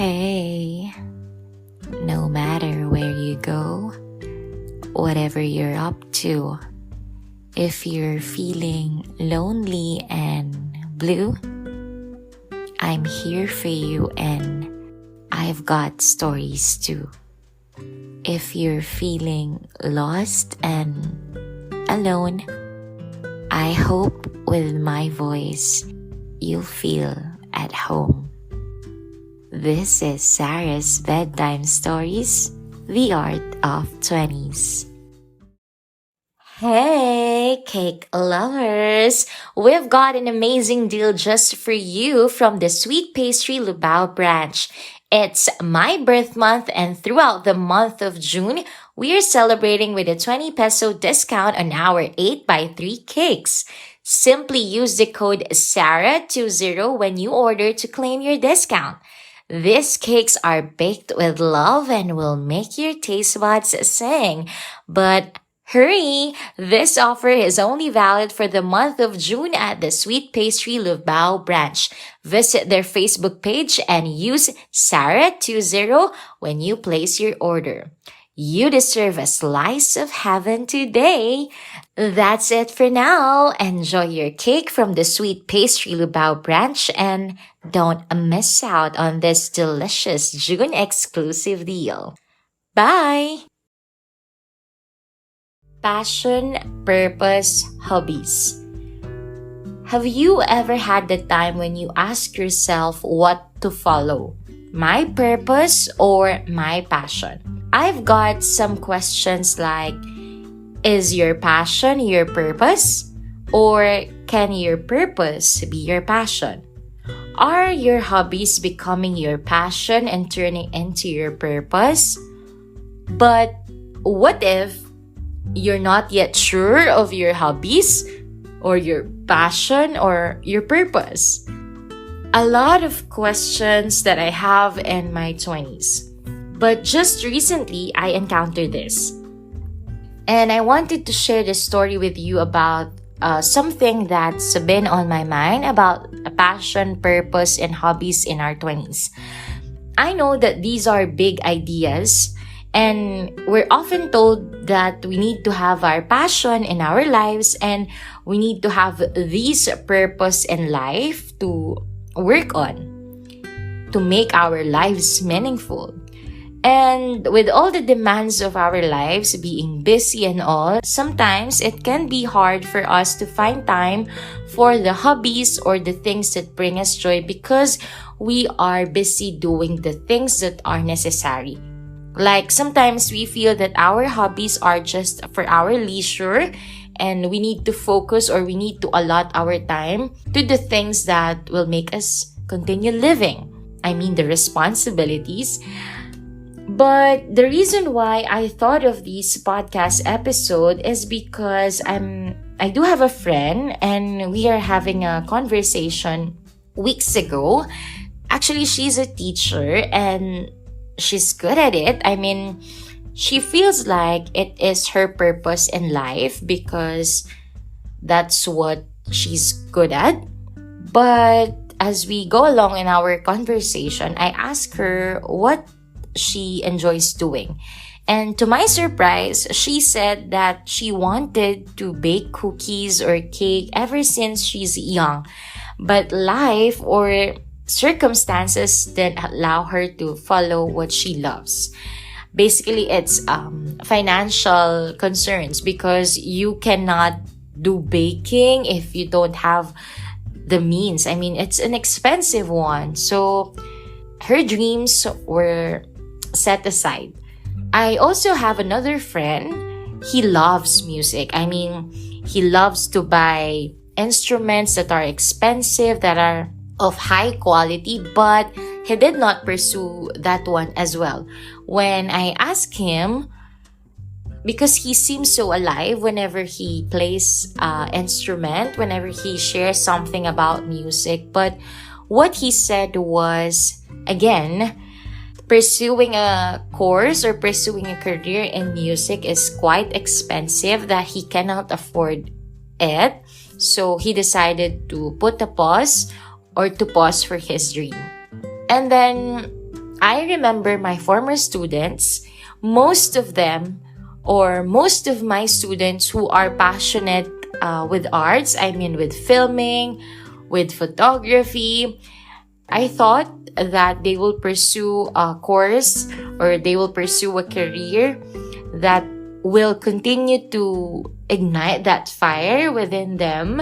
Hey, no matter where you go, whatever you're up to, if you're feeling lonely and blue, I'm here for you and I've got stories too. If you're feeling lost and alone, I hope with my voice you'll feel at home. This is Sarah's Bedtime Stories, the Art of 20s. Hey, cake lovers! We've got an amazing deal just for you from the Sweet Pastry Lubao branch. It's my birth month, and throughout the month of June, we are celebrating with a 20 peso discount on our 8x3 cakes. Simply use the code SARAH20 when you order to claim your discount. These cakes are baked with love and will make your taste buds sing. But hurry! This offer is only valid for the month of June at the Sweet Pastry Lubao branch. Visit their Facebook page and use SARAH20 when you place your order. You deserve a slice of heaven today. That's it for now. Enjoy your cake from the Sweet Pastry Lubao branch and don't miss out on this delicious June exclusive deal. Bye! Passion, purpose, hobbies. Have you ever had the time when you ask yourself what to follow? My purpose or my passion? I've got some questions like, is your passion your purpose? Or can your purpose be your passion? Are your hobbies becoming your passion and turning into your purpose? But what if you're not yet sure of your hobbies or your passion or your purpose? A lot of questions that I have in my 20s. But just recently, I encountered this. And I wanted to share this story with you about something that's been on my mind about a passion, purpose, and hobbies in our 20s. I know that these are big ideas, and we're often told that we need to have our passion in our lives and we need to have this purpose in life to work on, to make our lives meaningful. And with all the demands of our lives, being busy and all, sometimes it can be hard for us to find time for the hobbies or the things that bring us joy because we are busy doing the things that are necessary. Like sometimes we feel that our hobbies are just for our leisure and we need to focus or we need to allot our time to the things that will make us continue living. I mean the responsibilities. But the reason why I thought of this podcast episode is because I do have a friend and we are having a conversation weeks ago. Actually, she's a teacher and she's good at it. I mean, she feels like it is her purpose in life because that's what she's good at. But as we go along in our conversation, I ask her what she enjoys doing. And to my surprise, she said that she wanted to bake cookies or cake ever since she's young. But life or circumstances didn't allow her to follow what she loves. Basically, it's financial concerns because you cannot do baking if you don't have the means. I mean, it's an expensive one. So her dreams were set aside. I also have another friend. He loves music. I mean, he loves to buy instruments that are expensive, that are of high quality, but he did not pursue that one as well. When I asked him, because he seems so alive whenever he plays instrument, whenever he shares something about music, but what he said was, again, pursuing a course or pursuing a career in music is quite expensive, that he cannot afford it. So he decided to put a pause or to pause for his dream. And then I remember my former students, most of them, or most of my students who are passionate with arts, I mean with filming, with photography, I thought that they will pursue a course or they will pursue a career that will continue to ignite that fire within them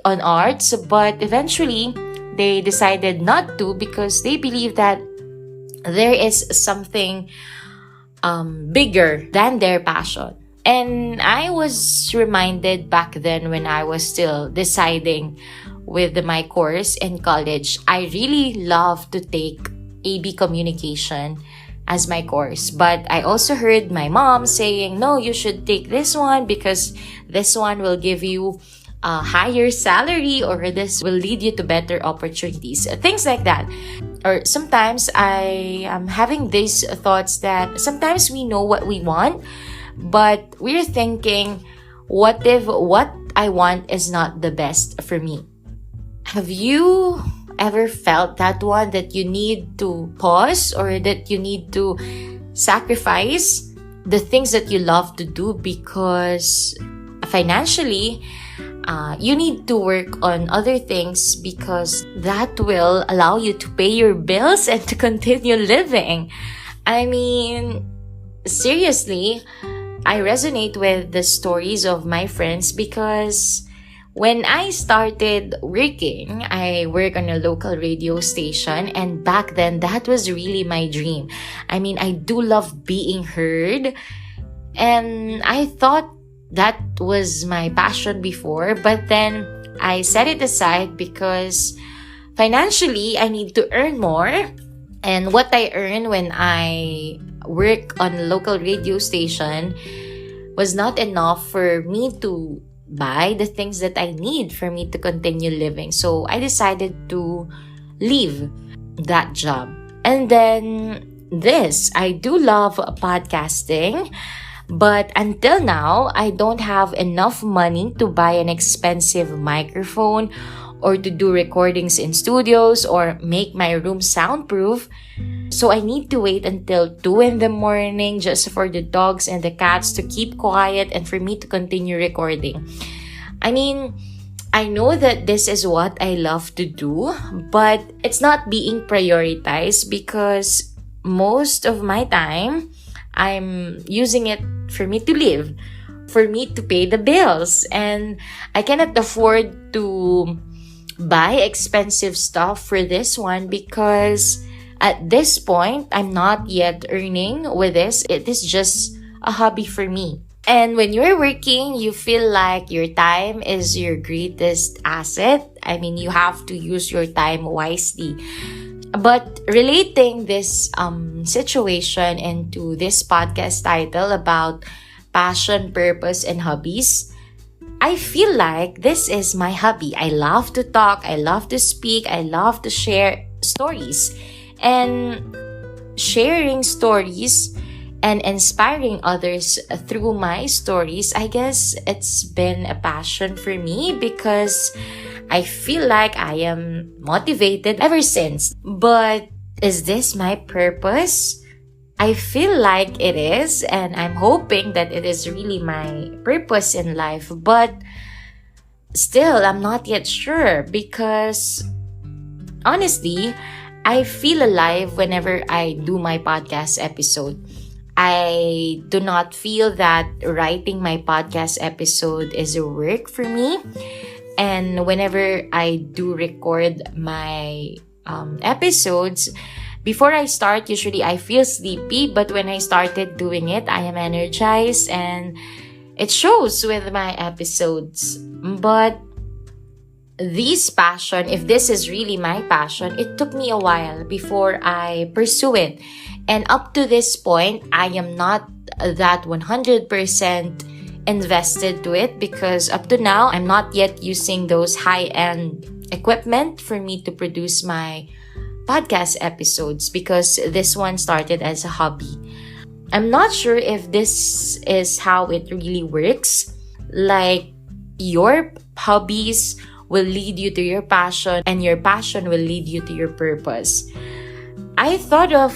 on arts, but eventually they decided not to because they believe that there is something bigger than their passion. And I was reminded back then when I was still deciding with my course in college, I really love to take AB communication as my course. But I also heard my mom saying, no, you should take this one because this one will give you a higher salary or this will lead you to better opportunities. Things like that. Or sometimes I am having these thoughts that sometimes we know what we want, but we're thinking, what if what I want is not the best for me? Have you ever felt that one, that you need to pause or that you need to sacrifice the things that you love to do because financially you need to work on other things because that will allow you to pay your bills and to continue living? I mean, seriously, I resonate with the stories of my friends because when I started working, I work on a local radio station, and back then that was really my dream. I mean, I do love being heard, and I thought that was my passion before, but then I set it aside because financially I need to earn more, and what I earn when I work on a local radio station was not enough for me to buy the things that I need for me to continue living. So I decided to leave that job. And then I do love podcasting, but until now, I don't have enough money to buy an expensive microphone or to do recordings in studios or make my room soundproof. So I need to wait until 2 in the morning just for the dogs and the cats to keep quiet and for me to continue recording. I mean, I know that this is what I love to do, but it's not being prioritized because most of my time, I'm using it for me to live, for me to pay the bills, and I cannot afford to buy expensive stuff for this one because at this point, I'm not yet earning with this. It is just a hobby for me. And when you're working, you feel like your time is your greatest asset. I mean, you have to use your time wisely. But relating this situation into this podcast title about passion, purpose, and hobbies, I feel like this is my hobby. I love to talk, I love to speak, I love to share stories. And sharing stories and inspiring others through my stories, I guess it's been a passion for me because I feel like I am motivated ever since. But is this my purpose? I feel like it is, and I'm hoping that it is really my purpose in life. But still, I'm not yet sure because honestly, I feel alive whenever I do my podcast episode. I do not feel that writing my podcast episode is a work for me. And whenever I do record my episodes, before I start, usually I feel sleepy. But when I started doing it, I am energized and it shows with my episodes. But this passion, if this is really my passion, it took me a while before I pursue it. And up to this point, I am not that 100% invested to it because up to now, I'm not yet using those high-end equipment for me to produce my podcast episodes because this one started as a hobby. I'm not sure if this is how it really works. Like, your hobbies will lead you to your passion and your passion will lead you to your purpose. I thought of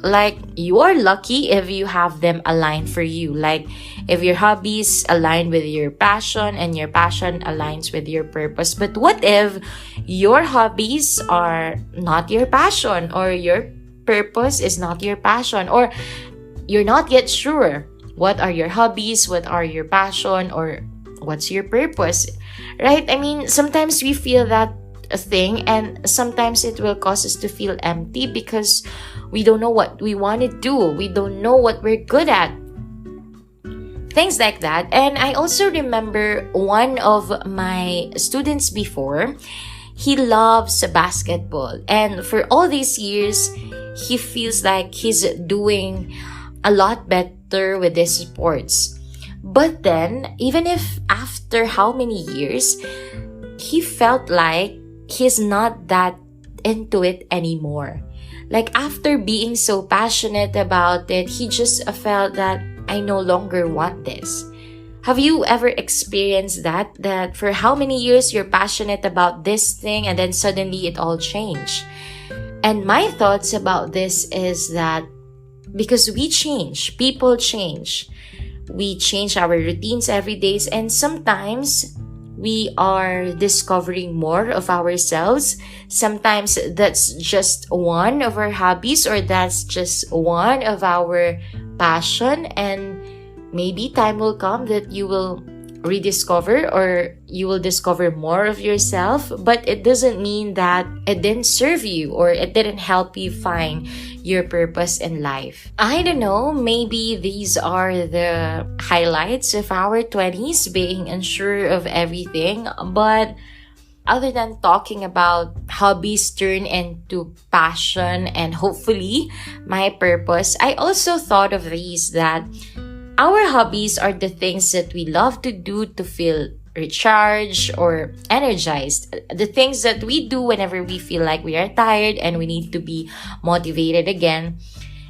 like you are lucky if you have them aligned for you. Like if your hobbies align with your passion and your passion aligns with your purpose. But what if your hobbies are not your passion, or your purpose is not your passion, or you're not yet sure what are your hobbies, what are your passion, or what's your purpose, right? I mean, sometimes we feel that a thing, and sometimes it will cause us to feel empty because we don't know what we want to do. We don't know what we're good at. Things like that. And I also remember one of my students before, he loves basketball. And for all these years, he feels like he's doing a lot better with his sports. But then, even if after how many years, he felt like he's not that into it anymore. Like after being so passionate about it, he just felt that I no longer want this. Have you ever experienced that? That for how many years you're passionate about this thing and then suddenly it all changed? And my thoughts about this is that because we change, people change. We change our routines every day, and sometimes we are discovering more of ourselves. Sometimes that's just one of our hobbies, or that's just one of our passion, and maybe time will come that you will rediscover, or you will discover more of yourself. But it doesn't mean that it didn't serve you, or it didn't help you find your purpose in life. I don't know, maybe these are the highlights of our 20s, being unsure of everything. But other than talking about hobbies turn into passion and hopefully my purpose, I also thought of these, that our hobbies are the things that we love to do to feel recharged or energized. The things that we do whenever we feel like we are tired and we need to be motivated again.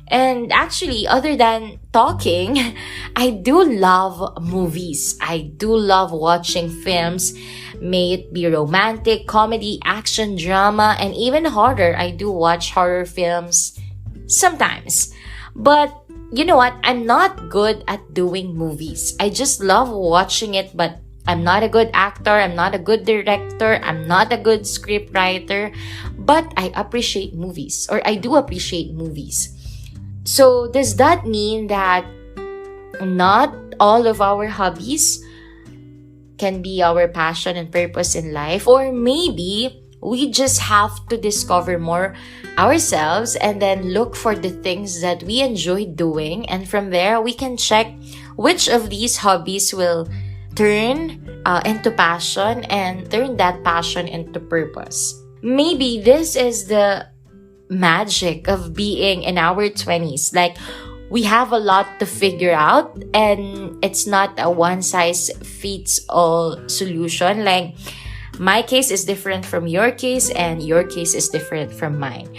And actually, other than talking, I do love movies. I do love watching films, may it be romantic, comedy, action, drama, and even horror. I do watch horror films sometimes. But you know what? I'm not good at doing movies. I just love watching it, but I'm not a good actor. I'm not a good director. I'm not a good script writer. But I appreciate movies, or I do appreciate movies. So does that mean that not all of our hobbies can be our passion and purpose in life? Or maybe we just have to discover more ourselves and then look for the things that we enjoy doing. And from there, we can check which of these hobbies will turn into passion and turn that passion into purpose. Maybe this is the magic of being in our 20s. Like, we have a lot to figure out, and it's not a one-size-fits-all solution. Like, my case is different from your case, and your case is different from mine.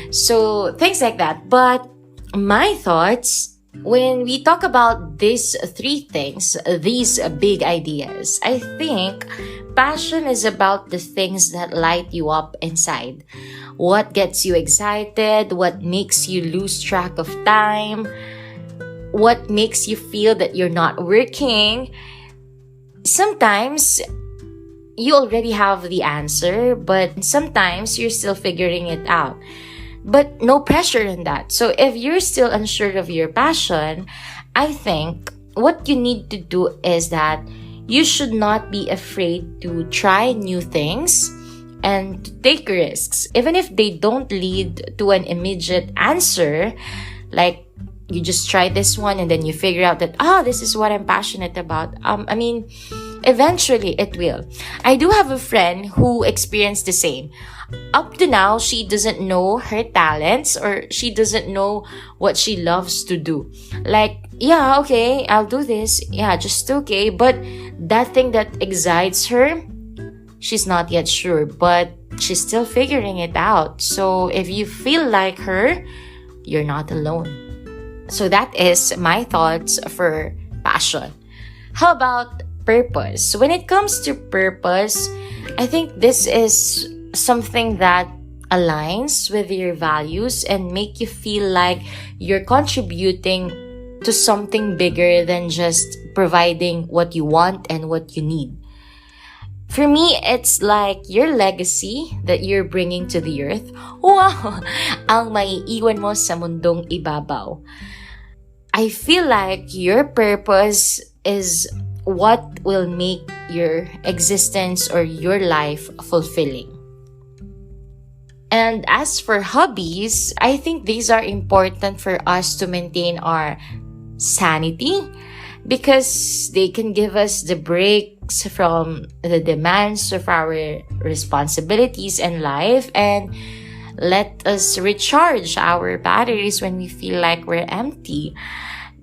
So, things like that. But my thoughts, when we talk about these three things, these big ideas, I think passion is about the things that light you up inside. What gets you excited? What makes you lose track of time? What makes you feel that you're not working? Sometimes you already have the answer, but sometimes you're still figuring it out. But no pressure in that. So if you're still unsure of your passion, I think what you need to do is that you should not be afraid to try new things and to take risks. Even if they don't lead to an immediate answer, like you just try this one and then you figure out that, this is what I'm passionate about. Eventually it will. I do have a friend who experienced the same. Up to now, she doesn't know her talents, or she doesn't know what she loves to do. Like, yeah, okay, I'll do this. Yeah, just okay. But that thing that excites her, she's not yet sure, but she's still figuring it out. So if you feel like her, you're not alone. So that is my thoughts for passion. How about purpose? When it comes to purpose, I think this is something that aligns with your values and make you feel like you're contributing to something bigger than just providing what you want and what you need. For me, it's like your legacy that you're bringing to the earth. Wow! Ang maiiwan mo sa mundong ibabaw. I feel like your purpose is what will make your existence or your life fulfilling. And as for hobbies, I think these are important for us to maintain our sanity because they can give us the breaks from the demands of our responsibilities in life and let us recharge our batteries when we feel like we're empty.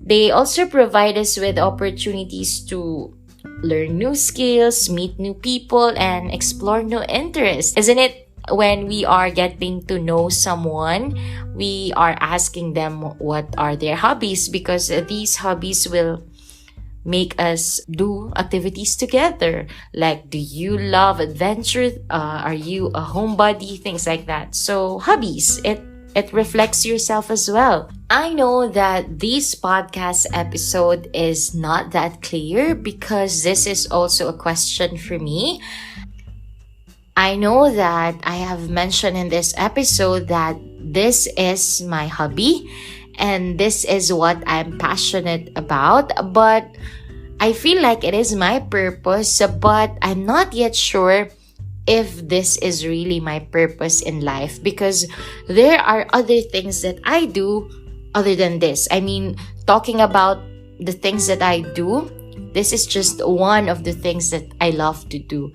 They also provide us with opportunities to learn new skills, meet new people, and explore new interests. Isn't it when we are getting to know someone, we are asking them what are their hobbies because these hobbies will make us do activities together. Like, do you love adventure? Are you a homebody? Things like that. So hobbies, it reflects yourself as well. I know that this podcast episode is not that clear because this is also a question for me. I know that I have mentioned in this episode that this is my hobby and this is what I'm passionate about, but I feel like it is my purpose, but I'm not yet sure if this is really my purpose in life because there are other things that I do other than this. I mean, talking about the things that I do, this is just one of the things that I love to do.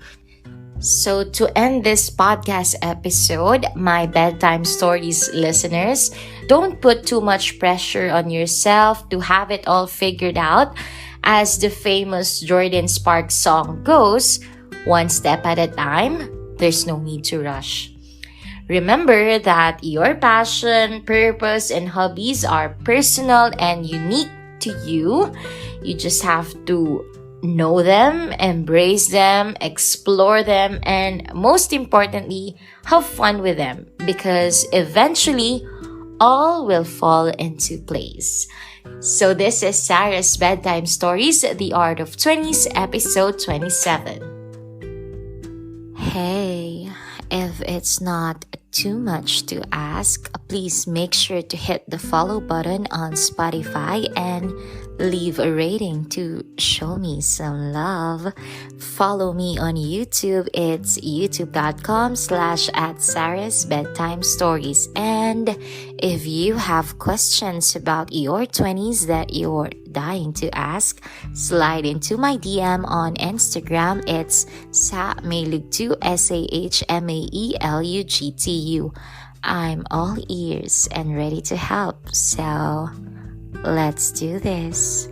So to end this podcast episode, my bedtime stories listeners, don't put too much pressure on yourself to have it all figured out. As the famous Jordan Sparks song goes, one step at a time, there's no need to rush. Remember that your passion, purpose, and hobbies are personal and unique to you. You just have to know them, embrace them, explore them, and most importantly, have fun with them because eventually all will fall into place. So this is Sarah's Bedtime Stories, The Art of 20s, episode 27. Hey, if it's not too much to ask, please make sure to hit the follow button on Spotify and leave a rating to show me some love. Follow me on YouTube. It's youtube.com/@Sarah's Bedtime Stories. And if you have questions about your 20s that you're dying to ask, slide into my DM on Instagram. It's samelugtu, SAHMAELUGTU. I'm all ears and ready to help. So let's do this.